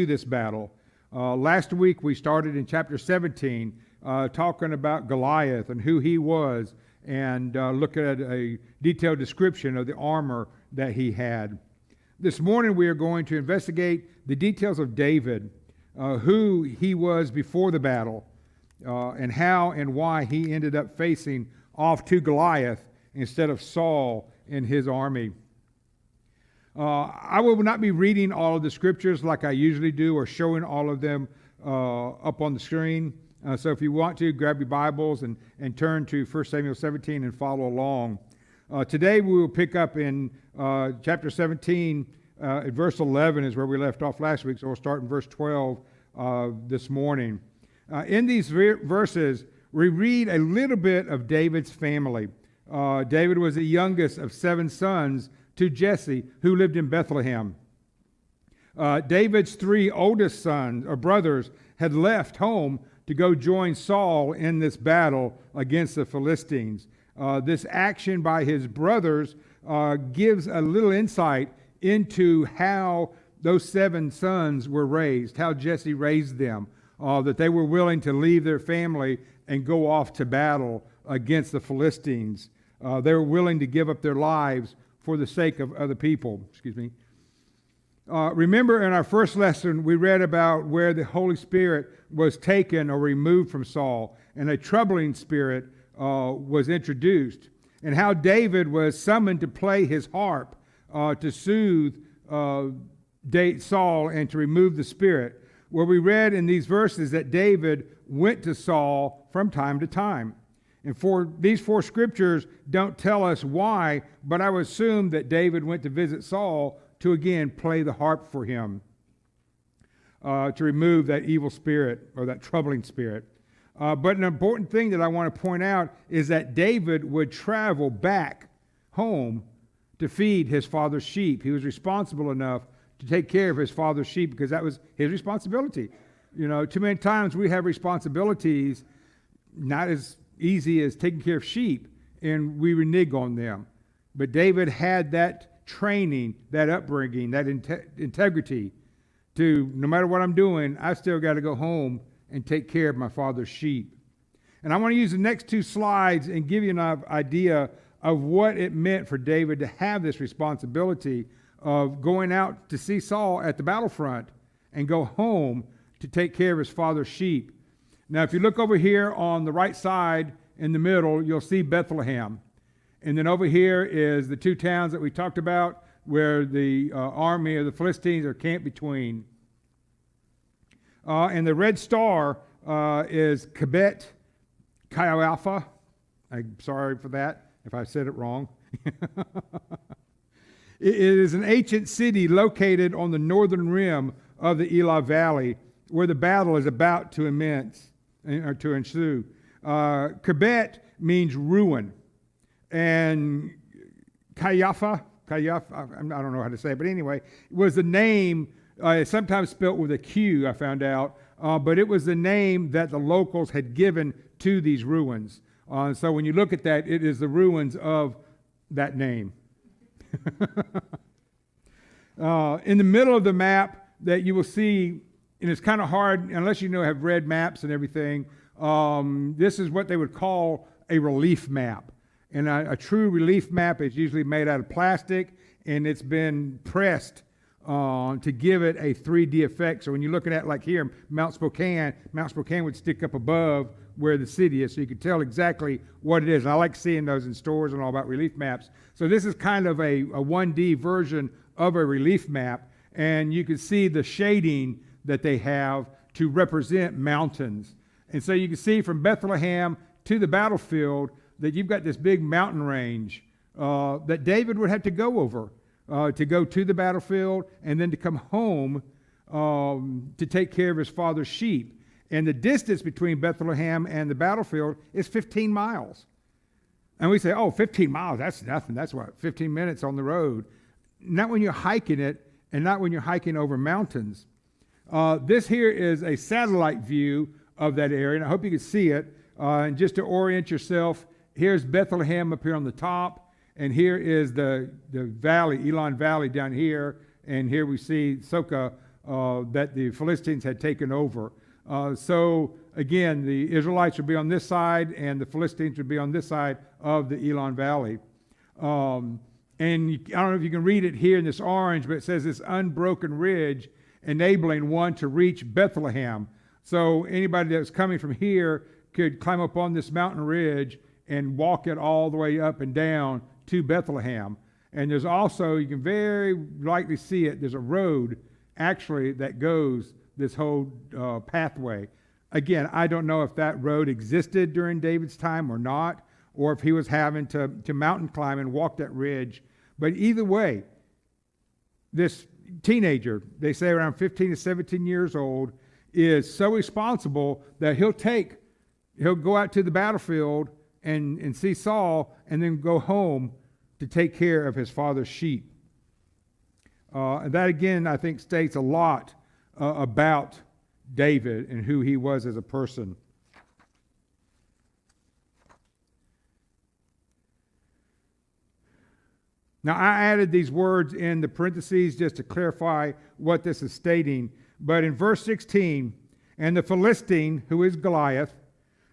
this battle. Last week we started in chapter 17 talking about Goliath and who he was, and looking at a detailed description of the armor that he had. This morning we are going to investigate the details of David, who he was before the battle, and how and why he ended up facing off to Goliath instead of Saul and his army. I will not be reading all of the scriptures like I usually do, or showing all of them up on the screen. So if you want to, grab your Bibles and turn to 1 Samuel 17 and follow along. Today we will pick up in chapter 17, at verse 11 is where we left off last week, so we'll start in verse 12 this morning. In these verses, we read a little bit of David's family. David was the youngest of 7 sons to Jesse, who lived in Bethlehem. David's 3 oldest sons or brothers had left home to go join Saul in this battle against the Philistines. This action by his brothers gives a little insight into how those 7 sons were raised, how Jesse raised them, that they were willing to leave their family and go off to battle against the Philistines. They were willing to give up their lives for the sake of other people. Remember in our first lesson, we read about where the Holy Spirit was taken or removed from Saul, and a troubling spirit was introduced, and how David was summoned to play his harp to soothe Saul and to remove the spirit. Where we read in these verses that David went to Saul from time to time. And these 4 scriptures don't tell us why, but I would assume that David went to visit Saul to again play the harp for him, to remove that evil spirit or that troubling spirit. But an important thing that I want to point out is that David would travel back home to feed his father's sheep. He was responsible enough to take care of his father's sheep because that was his responsibility. You know, too many times we have responsibilities not as easy as taking care of sheep, and we renege on them. But David had that training, that upbringing, that integrity to, no matter what I'm doing, I still got to go home and take care of my father's sheep. And I want to use the next 2 slides and give you an idea of what it meant for David to have this responsibility of going out to see Saul at the battlefront and go home to take care of his father's sheep. Now, if you look over here on the right side in the middle, you'll see Bethlehem. And then over here is the 2 towns that we talked about where the army of the Philistines are camped between. And the red star is Kibet Kaiapha. I'm sorry for that if I said it wrong. It is an ancient city located on the northern rim of the Elah Valley where the battle is about to ensue. Kibet means ruin. And Kaiapha, I don't know how to say it, but anyway, was the name, sometimes spelt with a Q, I found out, but it was the name that the locals had given to these ruins. So when you look at that, it is the ruins of that name. In the middle of the map that you will see, and it's kind of hard unless you have read maps and everything, this is what they would call a relief map. And a true relief map is usually made out of plastic, and it's been pressed to give it a 3D effect. So when you're looking at, like here, Mount Spokane would stick up above where the city is, so you could tell exactly what it is. And I like seeing those in stores and all about relief maps. So this is kind of a 1D version of a relief map, and you can see the shading that they have to represent mountains. And so you can see from Bethlehem to the battlefield that you've got this big mountain range that David would have to go over to go to the battlefield and then to come home to take care of his father's sheep. And the distance between Bethlehem and the battlefield is 15 miles. And we say, 15 miles, that's nothing. That's what, 15 minutes on the road. Not when you're hiking it, and not when you're hiking over mountains. This here is a satellite view of that area, and I hope you can see it. And just to orient yourself, here's Bethlehem up here on the top, and here is the valley, Elon Valley down here, and here we see Soka that the Philistines had taken over. So again, the Israelites would be on this side, and the Philistines would be on this side of the Elon Valley. And I don't know if you can read it here in this orange, but it says this unbroken ridge enabling one to reach Bethlehem. So anybody that's coming from here could climb up on this mountain ridge and walk it all the way up and down to Bethlehem. And there's also, you can very likely see it, there's a road actually that goes this whole pathway. Again, I don't know if that road existed during David's time or not, or if he was having to mountain climb and walk that ridge. But either way, this teenager, they say around 15 to 17 years old, is so responsible that he'll go out to the battlefield and see Saul and then go home to take care of his father's sheep. And that again, I think, states a lot about David and who he was as a person. Now, I added these words in the parentheses just to clarify what this is stating. But in verse 16, and the Philistine, who is Goliath,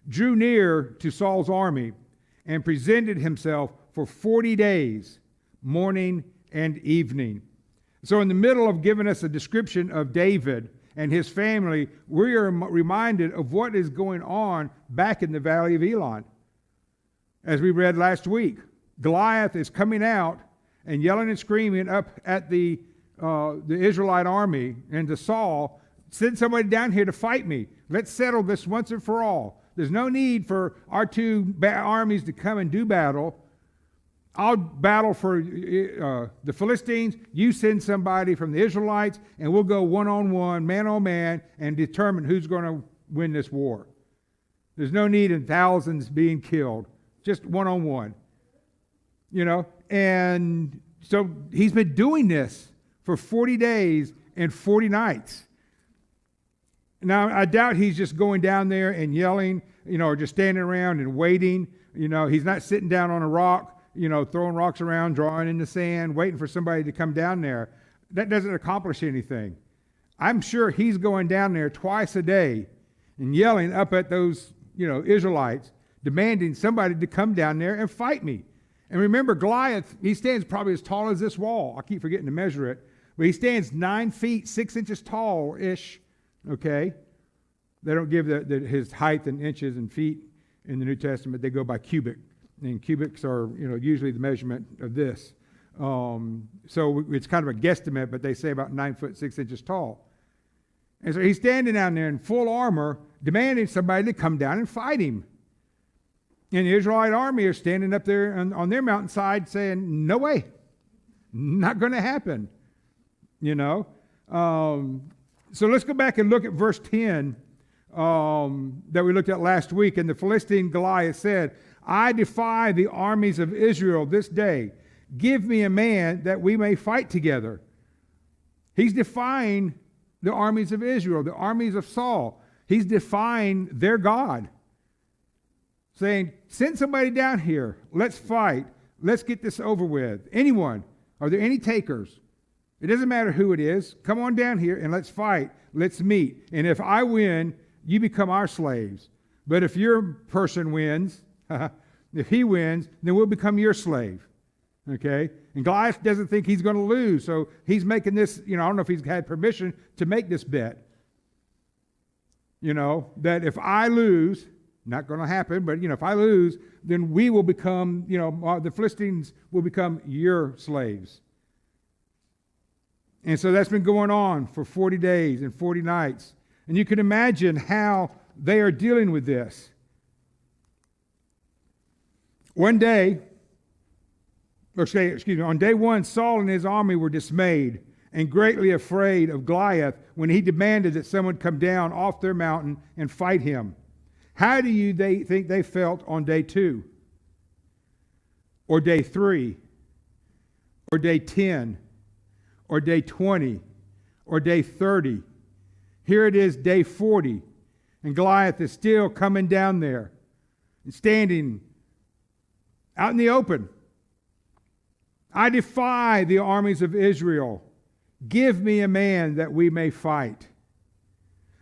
drew near to Saul's army and presented himself for 40 days, morning and evening. So in the middle of giving us a description of David and his family, we are reminded of what is going on back in the valley of Elon. As we read last week, Goliath is coming out and yelling and screaming up at the Israelite army and to Saul, send somebody down here to fight me. Let's settle this once and for all. There's no need for our two armies to come and do battle. I'll battle for the Philistines. You send somebody from the Israelites, and we'll go one-on-one, man-on-man, and determine who's going to win this war. There's no need in thousands being killed. Just one-on-one. And so he's been doing this for 40 days and 40 nights. Now, I doubt he's just going down there and yelling, or just standing around and waiting. He's not sitting down on a rock, throwing rocks around, drawing in the sand, waiting for somebody to come down there. That doesn't accomplish anything. I'm sure he's going down there twice a day and yelling up at those, Israelites, demanding somebody to come down there and fight me. And remember, Goliath, he stands probably as tall as this wall. I keep forgetting to measure it. But he stands 9 feet, 6 inches tall-ish, okay? They don't give his height in inches and feet in the New Testament. They go by cubic. And cubics are, usually the measurement of this. So it's kind of a guesstimate, but they say about 9 foot, 6 inches tall. And so he's standing down there in full armor, demanding somebody to come down and fight him. And the Israelite army are standing up there on their mountainside saying, no way, not going to happen, So let's go back and look at verse 10 that we looked at last week. And the Philistine Goliath said, I defy the armies of Israel this day. Give me a man that we may fight together. He's defying the armies of Israel, the armies of Saul. He's defying their God, saying, send somebody down here. Let's fight. Let's get this over with. Anyone? Are there any takers? It doesn't matter who it is. Come on down here and let's fight. Let's meet. And if I win, you become our slaves. But if your person wins, if he wins, then we'll become your slave. Okay? And Goliath doesn't think he's going to lose. So he's making this, I don't know if he's had permission to make this bet. That if I lose, not going to happen, but if I lose, then we will become, the Philistines will become your slaves. And so that's been going on for 40 days and 40 nights. And you can imagine how they are dealing with this. On day one, Saul and his army were dismayed and greatly afraid of Goliath when he demanded that someone come down off their mountain and fight him. How do you think they felt on day 2? Or day 3? Or day 10? Or day 20? Or day 30? Here it is, day 40. And Goliath is still coming down there and standing out in the open. I defy the armies of Israel. Give me a man that we may fight.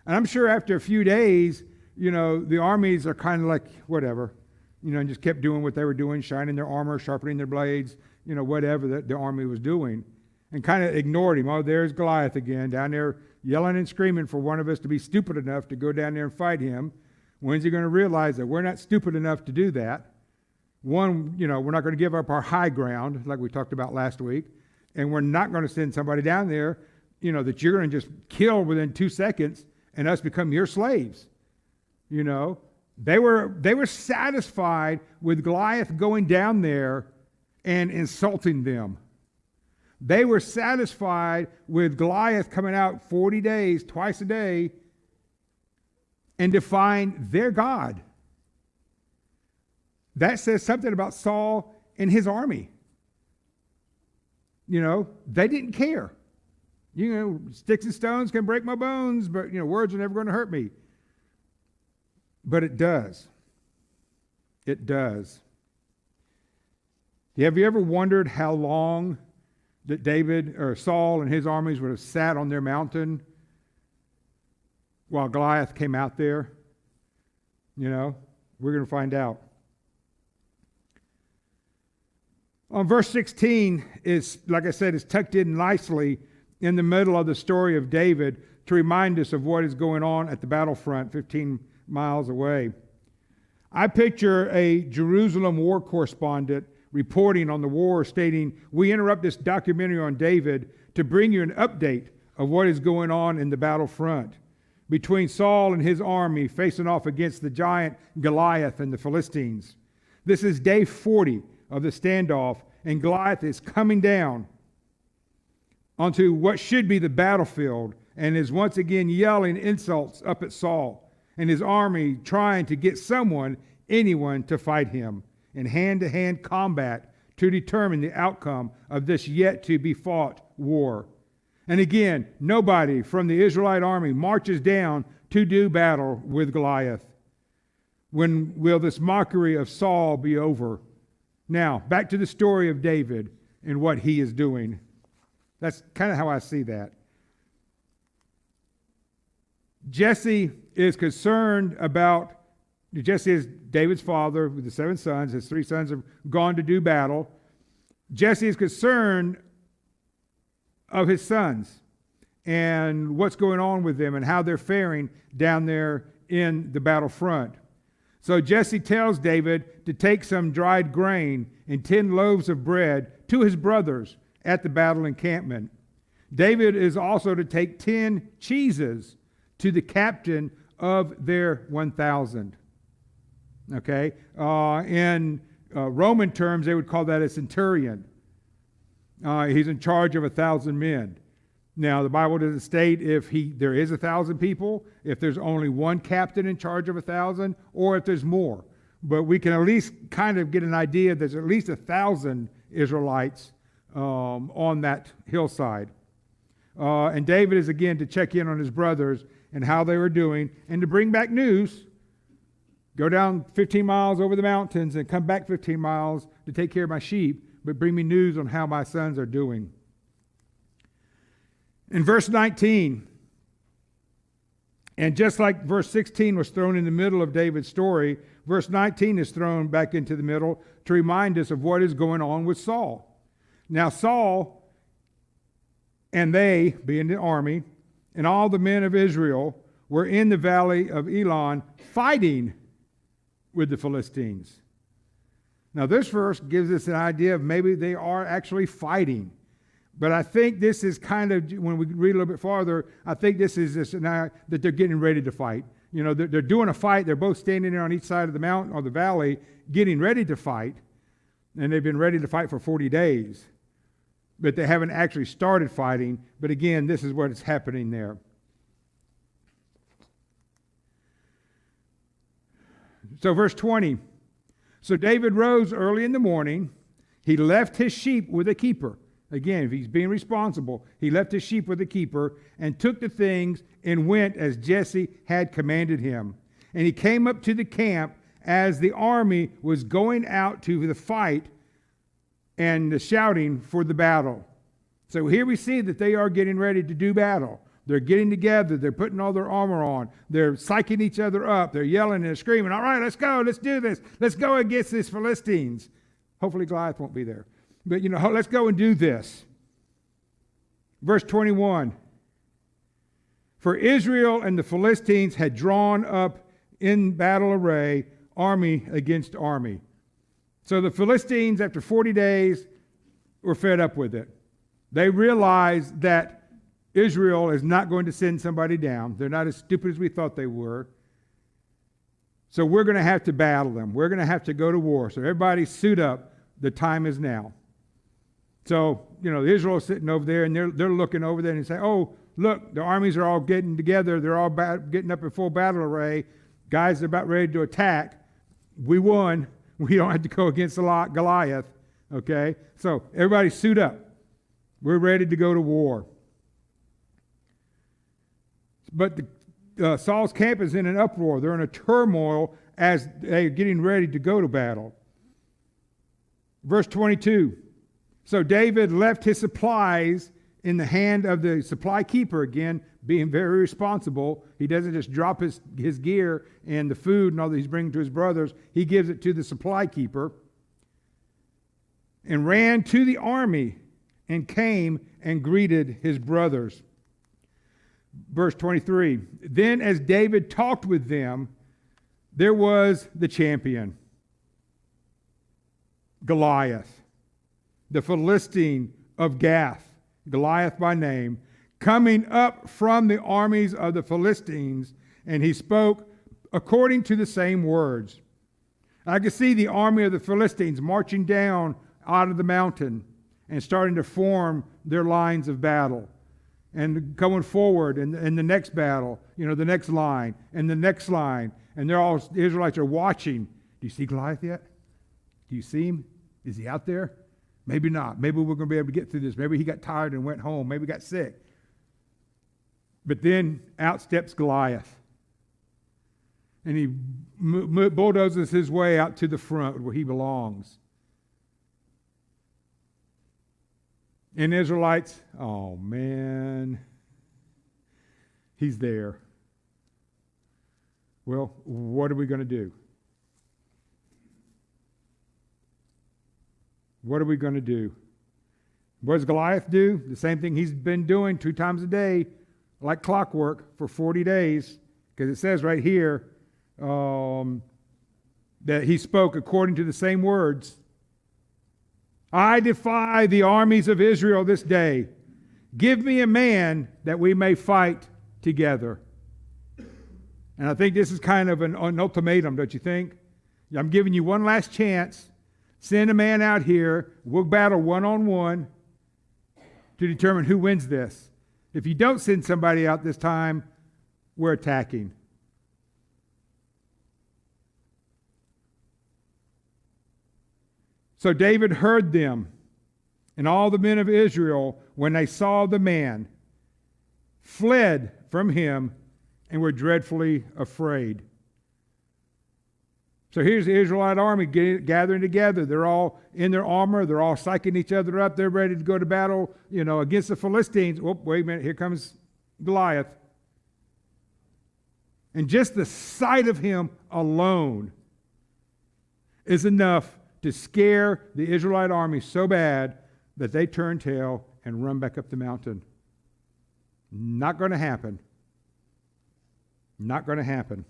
And I'm sure after a few days, the armies are kind of like, whatever, and just kept doing what they were doing, shining their armor, sharpening their blades, whatever that the army was doing, and kind of ignored him. Oh, there's Goliath again, down there yelling and screaming for one of us to be stupid enough to go down there and fight him. When's he going to realize that we're not stupid enough to do that? One, we're not going to give up our high ground, like we talked about last week, and we're not going to send somebody down there, that you're going to just kill within 2 seconds and us become your slaves. They were satisfied with Goliath going down there and insulting them. They were satisfied with Goliath coming out 40 days, twice a day, and defying their God. That says something about Saul and his army. They didn't care. Sticks and stones can break my bones, but, words are never going to hurt me. But it does. It does. Have you ever wondered how long that David or Saul and his armies would have sat on their mountain while Goliath came out there? We're going to find out. On verse 16 is, like I said, is tucked in nicely in the middle of the story of David to remind us of what is going on at the battlefront 15 miles away. I picture a Jerusalem war correspondent reporting on the war, stating, "We interrupt this documentary on David to bring you an update of what is going on in the battlefront between Saul and his army facing off against the giant Goliath and the Philistines. This is day 40 of the standoff, and Goliath is coming down onto what should be the battlefield and is once again yelling insults up at Saul and his army, trying to get anyone to fight him in hand-to-hand combat to determine the outcome of this yet-to-be-fought war. And again, nobody from the Israelite army marches down to do battle with Goliath. When will this mockery of Saul be over? Now, back to the story of David and what he is doing. That's kind of how I see that. Jesse is David's father with the 7 sons. His 3 sons have gone to do battle. Jesse is concerned of his sons and what's going on with them and how they're faring down there in the battlefront. So Jesse tells David to take some dried grain and 10 loaves of bread to his brothers at the battle encampment. David is also to take 10 cheeses to the captain of their 1,000. Okay? In Roman terms, they would call that a centurion. He's in charge of 1,000 men. Now, the Bible doesn't state if there is 1,000 people, if there's only one captain in charge of 1,000, or if there's more. But we can at least kind of get an idea there's at least 1,000 Israelites on that hillside. And David is again to check in on his brothers and how they were doing, and to bring back news. Go down 15 miles over the mountains and come back 15 miles to take care of my sheep, but bring me news on how my sons are doing. In verse 19, and just like verse 16 was thrown in the middle of David's story, verse 19 is thrown back into the middle to remind us of what is going on with Saul. Now Saul and they, being the army, and all the men of Israel were in the valley of Elon fighting with the Philistines. Now this verse gives us an idea of maybe they are actually fighting. But I think this is kind of, when we read a little bit farther, I think this is this now that they're getting ready to fight. They're doing a fight. They're both standing there on each side of the mountain or the valley, getting ready to fight. And they've been ready to fight for 40 days. But they haven't actually started fighting. But again, this is what is happening there. So verse 20. So David rose early in the morning. He left his sheep with a keeper. Again, if he's being responsible, he left his sheep with a keeper and took the things and went as Jesse had commanded him. And he came up to the camp as the army was going out to the fight and the shouting for the battle. So here we see that they are getting ready to do battle. They're getting together. They're putting all their armor on. They're psyching each other up. They're yelling and screaming, all right, let's go. Let's do this. Let's go against these Philistines. Hopefully Goliath won't be there. But, let's go and do this. Verse 21. For Israel and the Philistines had drawn up in battle array, army against army. So the Philistines, after 40 days, were fed up with it. They realized that Israel is not going to send somebody down. They're not as stupid as we thought they were. So we're going to have to battle them. We're going to have to go to war. So everybody suit up. The time is now. So, Israel is sitting over there, and they're looking over there and say, oh, look, the armies are all getting together. They're all getting up in full battle array. Guys are about ready to attack. We won. We don't have to go against Goliath. Okay? So everybody suit up. We're ready to go to war. But Saul's camp is in an uproar. They're in a turmoil as they're getting ready to go to battle. Verse 22. So David left his supplies in the hand of the supply keeper, again, being very responsible. He doesn't just drop his gear and the food and all that he's bringing to his brothers. He gives it to the supply keeper and ran to the army and came and greeted his brothers. Verse 23. Then as David talked with them, there was the champion, Goliath, the Philistine of Gath, Goliath by name, coming up from the armies of the Philistines, and he spoke according to the same words. I could see the army of the Philistines marching down out of the mountain and starting to form their lines of battle and going forward in the next battle, the next line and the next line. And the Israelites are watching. Do you see Goliath yet? Do you see him? Is he out there? Maybe not. Maybe we're going to be able to get through this. Maybe he got tired and went home. Maybe he got sick. But then out steps Goliath. And he bulldozes his way out to the front where he belongs. And the Israelites, oh man, he's there. Well, what are we going to do? What are we going to do? What does Goliath do? The same thing he's been doing 2 times a day, like clockwork, for 40 days. Because it says right here that he spoke according to the same words. I defy the armies of Israel this day. Give me a man that we may fight together. And I think this is kind of an ultimatum, don't you think? I'm giving you one last chance. Send a man out here. We'll battle one-on-one to determine who wins this. If you don't send somebody out this time, we're attacking. So David heard them, and all the men of Israel, when they saw the man, fled from him and were dreadfully afraid. So here's the Israelite army gathering together. They're all in their armor. They're all psyching each other up. They're ready to go to battle, against the Philistines. Oh, wait a minute. Here comes Goliath. And just the sight of him alone is enough to scare the Israelite army so bad that they turn tail and run back up the mountain. Not going to happen. Not going to happen.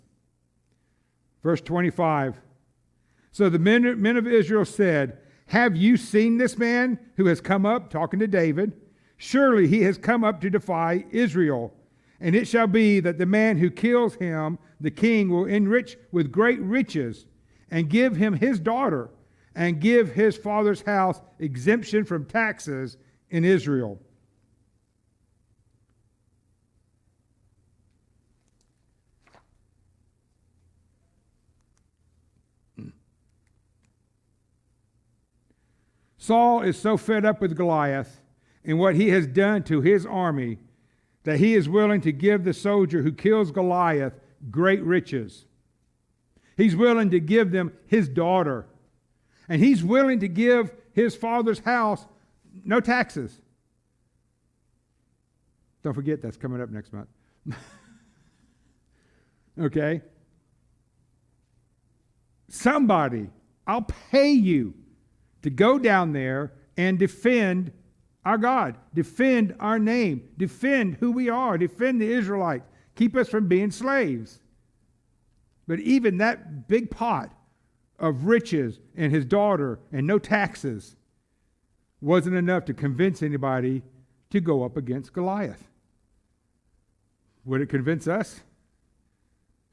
Verse 25. So the men of Israel said, have you seen this man who has come up, talking to David? Surely he has come up to defy Israel. And it shall be that the man who kills him, the king, will enrich with great riches and give him his daughter and give his father's house exemption from taxes in Israel. Saul is so fed up with Goliath and what he has done to his army that he is willing to give the soldier who kills Goliath great riches. He's willing to give them his daughter. And he's willing to give his father's house no taxes. Don't forget that's coming up next month. Okay? Somebody, I'll pay you to go down there and defend our God, defend our name, defend who we are, defend the Israelites, keep us from being slaves. But even that big pot of riches and his daughter and no taxes wasn't enough to convince anybody to go up against Goliath. Would it convince us?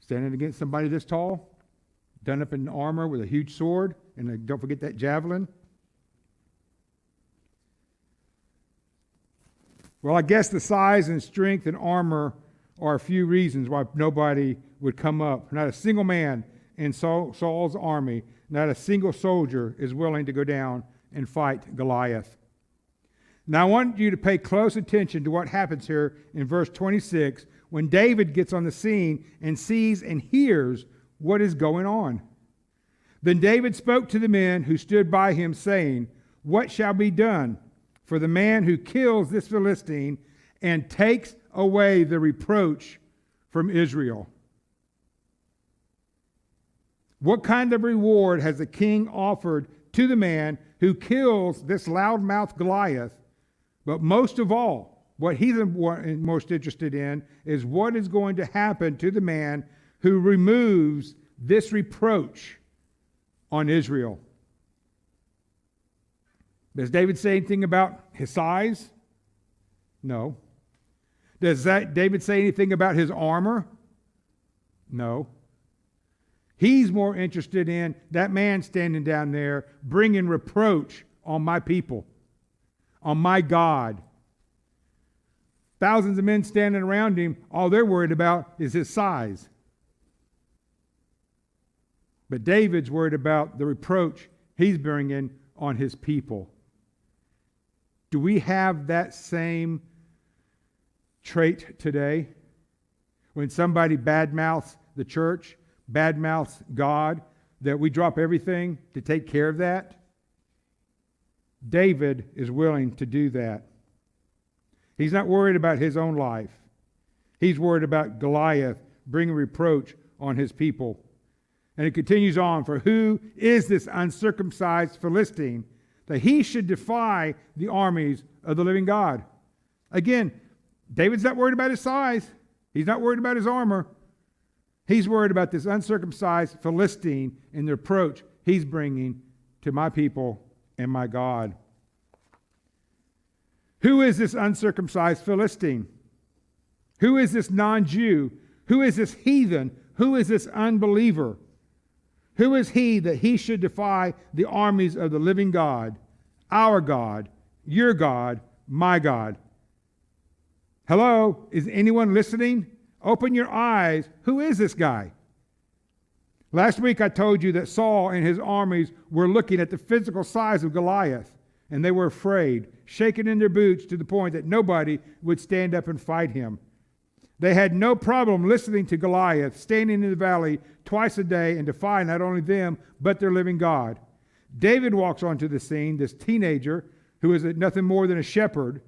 Standing against somebody this tall, done up in armor with a huge sword, and don't forget that javelin. Well, I guess the size and strength and armor are a few reasons why nobody would come up. Not a single man in Saul's army, not a single soldier is willing to go down and fight Goliath. Now I want you to pay close attention to what happens here in verse 26 when David gets on the scene and sees and hears what is going on. Then David spoke to the men who stood by him, saying, "What shall be done for the man who kills this Philistine and takes away the reproach from Israel?" What kind of reward has the king offered to the man who kills this loudmouth Goliath? But most of all, what he's most interested in is what is going to happen to the man who removes this reproach on Israel. Does David say anything about his size? No. Does David say anything about his armor? No. He's more interested in that man standing down there bringing reproach on my people, on my God. Thousands of men standing around him, all they're worried about is his size. But David's worried about the reproach he's bringing on his people. Do we have that same trait today? When somebody badmouths the church, badmouths God, that we drop everything to take care of that? David is willing to do that. He's not worried about his own life. He's worried about Goliath bringing reproach on his people. And it continues on, "For who is this uncircumcised Philistine that he should defy the armies of the living God?" Again, David's not worried about his size. He's not worried about his armor. He's worried about this uncircumcised Philistine and the reproach he's bringing to my people and my God. Who is this uncircumcised Philistine? Who is this non-Jew? Who is this heathen? Who is this unbeliever? Who is he that he should defy the armies of the living God, our God, your God, my God? Hello, is anyone listening? Open your eyes. Who is this guy? Last week I told you that Saul and his armies were looking at the physical size of Goliath, and they were afraid, shaking in their boots to the point that nobody would stand up and fight him. They had no problem listening to Goliath standing in the valley twice a day and defying not only them, but their living God. David walks onto the scene, this teenager who is nothing more than a shepherd,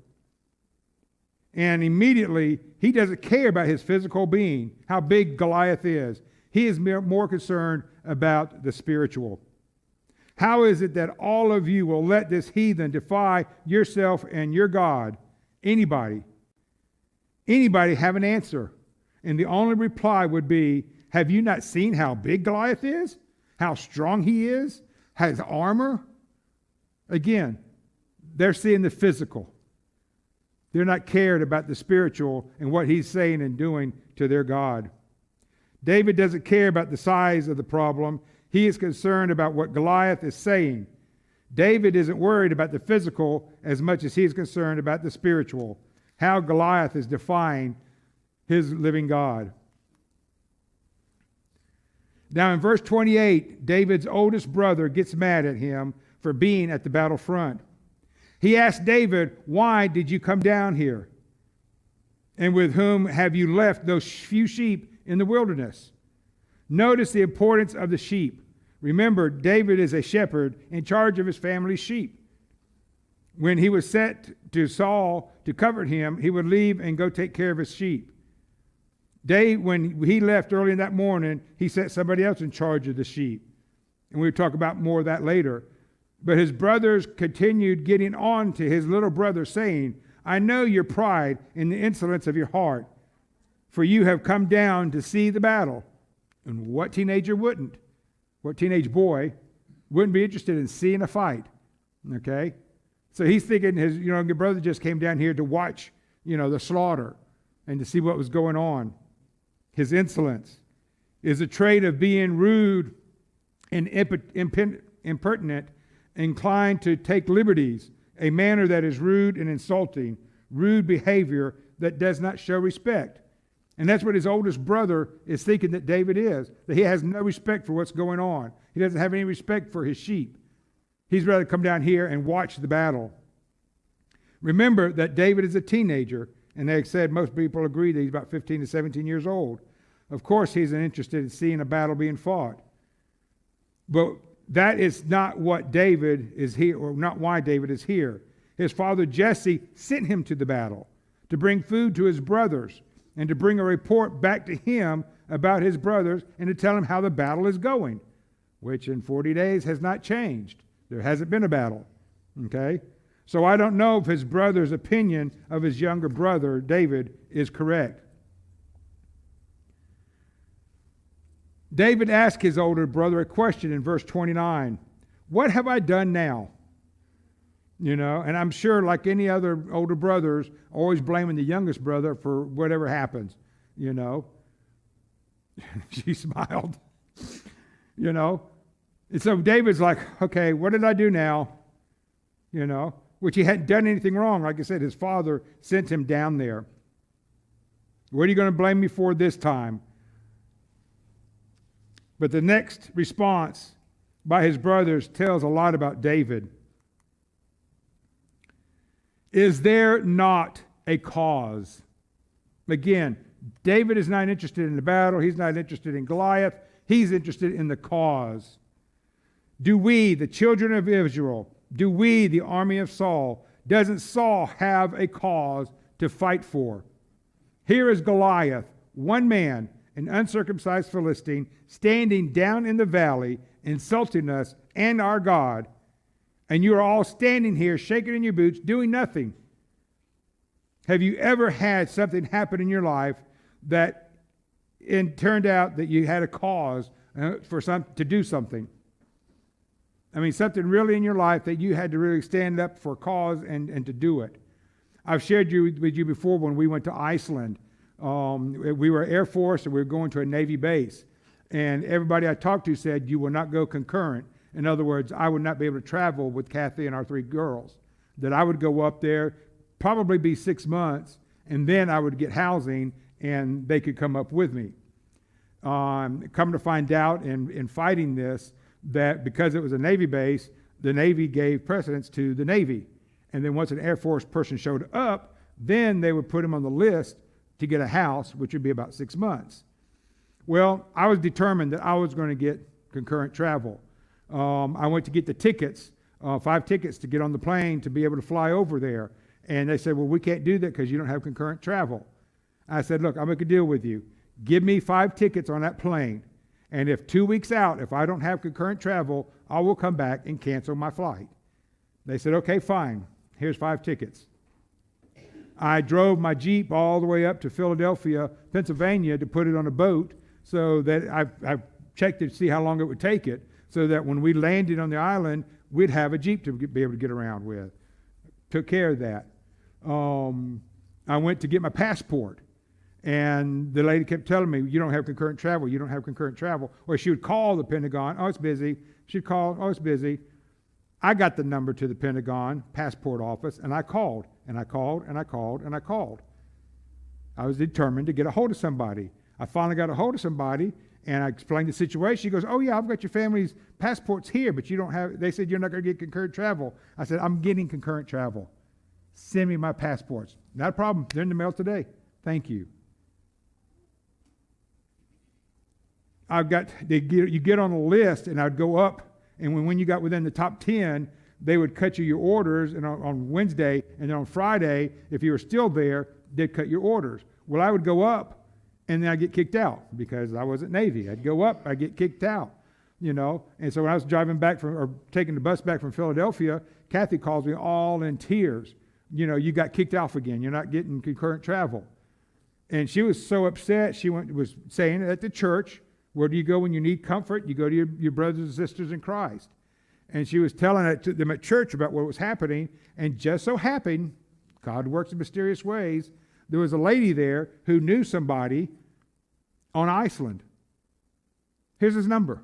and immediately he doesn't care about his physical being, how big Goliath is. He is more concerned about the spiritual. How is it that all of you will let this heathen defy yourself and your God? Anybody have an answer? And the only reply would be, have you not seen how big Goliath is? How strong he is? His armor? Again, they're seeing the physical. They're not cared about the spiritual and what he's saying and doing to their God. David doesn't care about the size of the problem. He is concerned about what Goliath is saying. David isn't worried about the physical as much as he is concerned about the spiritual, how Goliath is defying his living God. Now in verse 28, David's oldest brother gets mad at him for being at the battlefront. He asked David, "Why did you come down here? And with whom have you left those few sheep in the wilderness?" Notice the importance of the sheep. Remember, David is a shepherd in charge of his family's sheep. When he was set to Saul to comfort him, he would leave and go take care of his sheep. When he left early in that morning, he set somebody else in charge of the sheep. And we'll talk about more of that later. But his brothers continued getting on to his little brother, saying, I know your pride and the insolence of your heart, for you have come down to see the battle. And what teenager wouldn't? What teenage boy wouldn't be interested in seeing a fight? Okay? So he's thinking his younger brother just came down here to watch, the slaughter and to see what was going on. His insolence is a trait of being rude and impertinent, inclined to take liberties, a manner that is rude and insulting, rude behavior that does not show respect. And that's what his oldest brother is thinking that David is, that he has no respect for what's going on. He doesn't have any respect for his sheep. He's rather come down here and watch the battle. Remember that David is a teenager, and they said most people agree that he's about 15 to 17 years old. Of course, he's interested in seeing a battle being fought. But that is not what David is here, or not why David is here. His father Jesse sent him to the battle to bring food to his brothers and to bring a report back to him about his brothers and to tell him how the battle is going, which in 40 days has not changed. There hasn't been a battle. Okay? So I don't know if his brother's opinion of his younger brother, David, is correct. David asked his older brother a question in verse 29. What have I done now? And I'm sure like any other older brothers, always blaming the youngest brother for whatever happens, She smiled, And so David's like, okay, what did I do now? Which he hadn't done anything wrong. Like I said, his father sent him down there. What are you going to blame me for this time? But the next response by his brothers tells a lot about David. Is there not a cause? Again, David is not interested in the battle. He's not interested in Goliath. He's interested in the cause. Do we, the children of Israel, do we, the army of Saul, doesn't Saul have a cause to fight for? Here is Goliath, one man, an uncircumcised Philistine, standing down in the valley, insulting us and our God, and you are all standing here shaking in your boots, doing nothing. Have you ever had something happen in your life that it turned out that you had a cause to do something? I mean, something really in your life that you had to really stand up for a cause and to do it. I've shared with you before when we went to Iceland. We were Air Force and we were going to a Navy base. And everybody I talked to said, you will not go concurrent. In other words, I would not be able to travel with Kathy and our 3 girls. That I would go up there, probably be 6 months, and then I would get housing and they could come up with me. Come to find out in fighting this, that because it was a Navy base, the Navy gave precedence to the Navy. And then once an Air Force person showed up, then they would put him on the list to get a house, which would be about 6 months. Well, I was determined that I was going to get concurrent travel. I went to get the tickets, 5 tickets to get on the plane to be able to fly over there. And they said, well, we can't do that because you don't have concurrent travel. I said, look, I'll make a deal with you. Give me 5 tickets on that plane. And if 2 weeks out, if I don't have concurrent travel, I will come back and cancel my flight. They said, okay, fine. Here's 5 tickets. I drove my Jeep all the way up to Philadelphia, Pennsylvania to put it on a boat so that I checked to see how long it would take it so that when we landed on the island, we'd have a Jeep to be able to get around with. Took care of that. I went to get my passport. And the lady kept telling me, you don't have concurrent travel, you don't have concurrent travel. Or she would call the Pentagon, oh, it's busy. She'd call, oh, it's busy. I got the number to the Pentagon passport office, and I called, and I called, and I called, and I called. I was determined to get a hold of somebody. I finally got a hold of somebody, and I explained the situation. She goes, oh, yeah, I've got your family's passports here, but you don't have, they said you're not going to get concurrent travel. I said, I'm getting concurrent travel. Send me my passports. Not a problem. They're in the mail today. Thank you. You get on a list, and I'd go up, and when you got within the top 10, they would cut you your orders, and on Wednesday, and then on Friday, if you were still there, they'd cut your orders. Well, I would go up, and then I'd get kicked out because I wasn't Navy. I'd go up, I'd get kicked out, And so when I was driving back or taking the bus back from Philadelphia, Kathy calls me all in tears. You got kicked off again. You're not getting concurrent travel. And she was so upset. She was saying at the church, where do you go when you need comfort? You go to your brothers and sisters in Christ. And she was telling it to them at church about what was happening. And just so happened, God works in mysterious ways, there was a lady there who knew somebody on Iceland. Here's his number.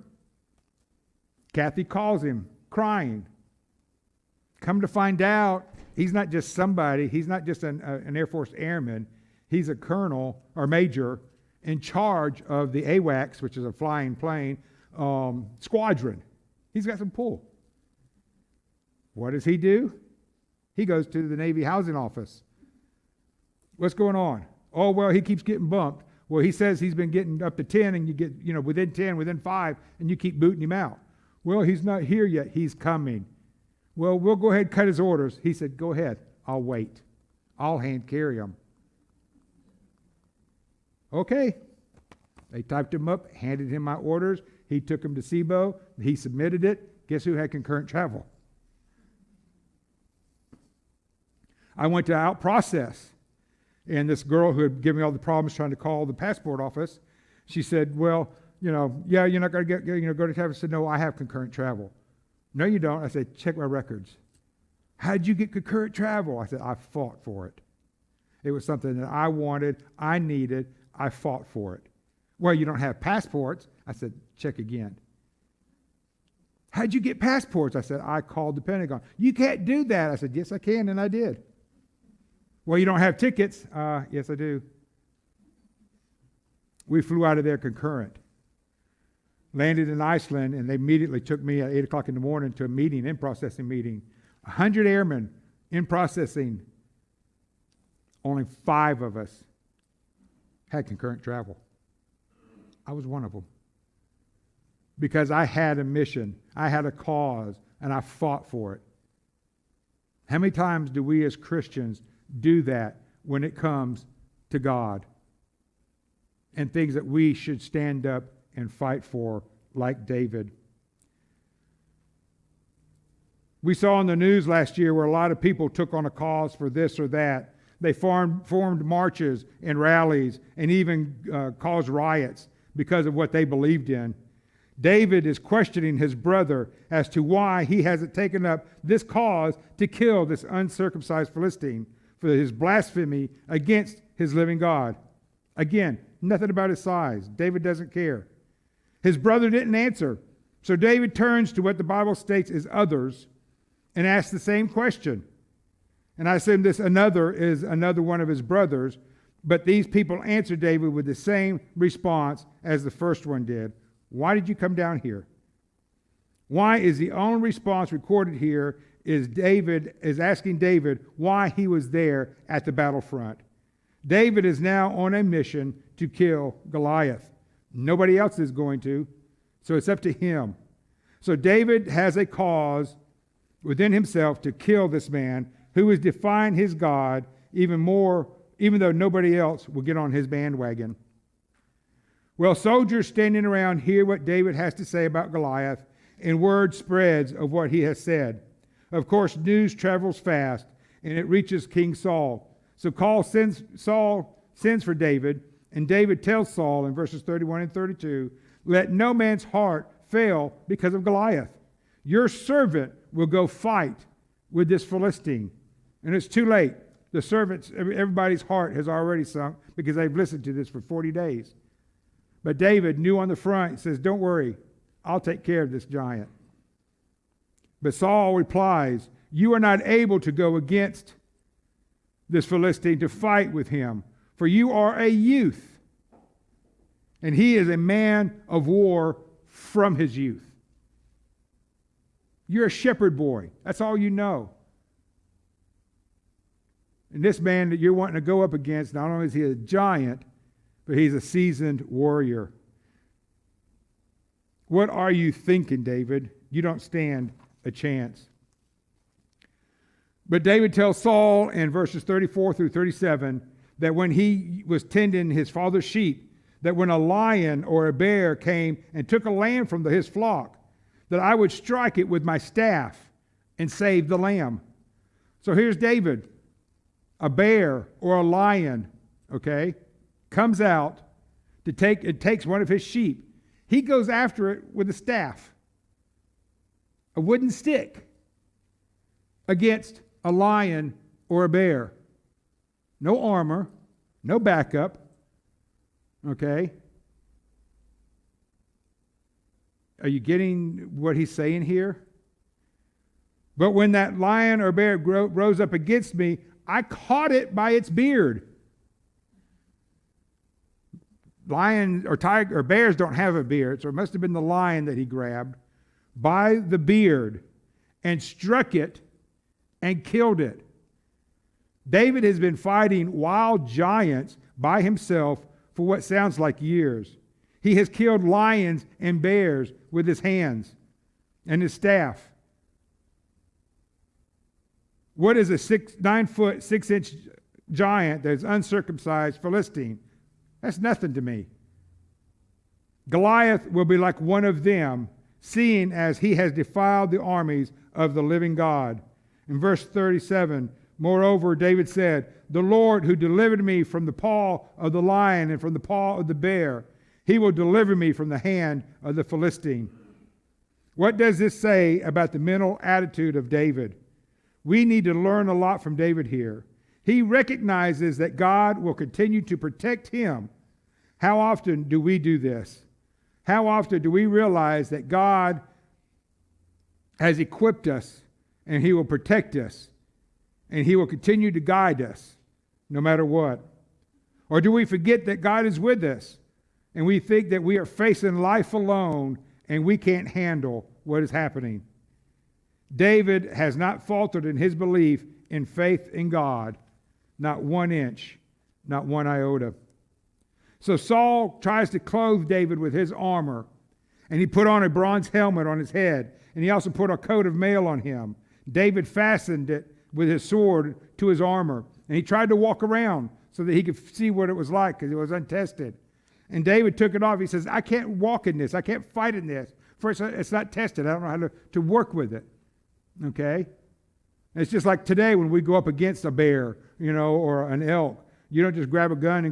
Kathy calls him, crying. Come to find out, he's not just somebody. He's not just an Air Force airman. He's a colonel or major in charge of the AWACS, which is a flying plane, squadron. He's got some pull. What does he do? He goes to the Navy housing office. What's going on? Oh, well, he keeps getting bumped. Well, he says he's been getting up to 10, and you get, within 10, within 5, and you keep booting him out. Well, he's not here yet. He's coming. Well, we'll go ahead and cut his orders. He said, go ahead. I'll wait. I'll hand carry him. Okay. They typed him up, handed him my orders. He took him to SIBO. He submitted it. Guess who had concurrent travel? I went to out process. And this girl who had given me all the problems trying to call the passport office, she said, well, yeah, you're not going to go to travel. I said, no, I have concurrent travel. No, you don't. I said, check my records. How'd you get concurrent travel? I said, I fought for it. It was something that I wanted, I needed, I fought for it. Well, you don't have passports. I said, check again. How'd you get passports? I said, I called the Pentagon. You can't do that. I said, yes, I can, and I did. Well, you don't have tickets. Yes, I do. We flew out of there concurrent. Landed in Iceland, and they immediately took me at 8 o'clock in the morning to a meeting, in-processing meeting. 100 airmen in processing. Only 5 of us had concurrent travel. I was one of them. Because I had a mission, I had a cause, and I fought for it. How many times do we as Christians do that when it comes to God and things that we should stand up and fight for, like David? We saw in the news last year where a lot of people took on a cause for this or that. They formed marches and rallies and even caused riots because of what they believed in. David is questioning his brother as to why he hasn't taken up this cause to kill this uncircumcised Philistine for his blasphemy against his living God. Again, nothing about his size. David doesn't care. His brother didn't answer. So David turns to what the Bible states as others and asks the same question. And I assume this another is another one of his brothers, but these people answer David with the same response as the first one did. Why did you come down here? Why is the only response recorded here is asking David why he was there at the battlefront. David is now on a mission to kill Goliath. Nobody else is going to, so it's up to him. So David has a cause within himself to kill this man who is defying his God even more, even though nobody else will get on his bandwagon. Well, soldiers standing around hear what David has to say about Goliath, and word spreads of what he has said. Of course, news travels fast, and it reaches King Saul. So Saul sends for David, and David tells Saul in verses 31 and 32, let no man's heart fail because of Goliath. Your servant will go fight with this Philistine. And it's too late. The servants, everybody's heart has already sunk because they've listened to this for 40 days. But David knew on the front, he says, don't worry, I'll take care of this giant. But Saul replies, you are not able to go against this Philistine to fight with him, for you are a youth, and he is a man of war from his youth. You're a shepherd boy. That's all you know. And this man that you're wanting to go up against, not only is he a giant, but he's a seasoned warrior. What are you thinking, David? You don't stand a chance. But David tells Saul in verses 34 through 37 that when he was tending his father's sheep, that when a lion or a bear came and took a lamb from his flock, that I would strike it with my staff and save the lamb. So here's David. A bear or a lion, okay, comes out to takes one of his sheep. He goes after it with a staff, a wooden stick, against a lion or a bear. No armor, no backup, okay? Are you getting what he's saying here? But when that lion or bear rose up against me, I caught it by its beard. Lions or tiger or bears don't have a beard, so it must have been the lion that he grabbed by the beard and struck it and killed it. David has been fighting wild giants by himself for what sounds like years. He has killed lions and bears with his hands and his staff. What is a 9 foot, 6-inch giant that is uncircumcised Philistine? That's nothing to me. Goliath will be like one of them, seeing as he has defiled the armies of the living God. In verse 37, moreover, David said, the Lord who delivered me from the paw of the lion and from the paw of the bear, he will deliver me from the hand of the Philistine. What does this say about the mental attitude of David? We need to learn a lot from David here. He recognizes that God will continue to protect him. How often do we do this? How often do we realize that God has equipped us and he will protect us and he will continue to guide us no matter what? Or do we forget that God is with us and we think that we are facing life alone and we can't handle what is happening? David has not faltered in his belief in faith in God, not 1 inch, not 1 iota. So Saul tries to clothe David with his armor, and he put on a bronze helmet on his head, and he also put a coat of mail on him. David fastened it with his sword to his armor, and he tried to walk around so that he could see what it was like because it was untested. And David took it off. He says, I can't walk in this. I can't fight in this. First, it's not tested. I don't know how to work with it. Okay? It's just like today when we go up against a bear, or an elk. You don't just grab a gun and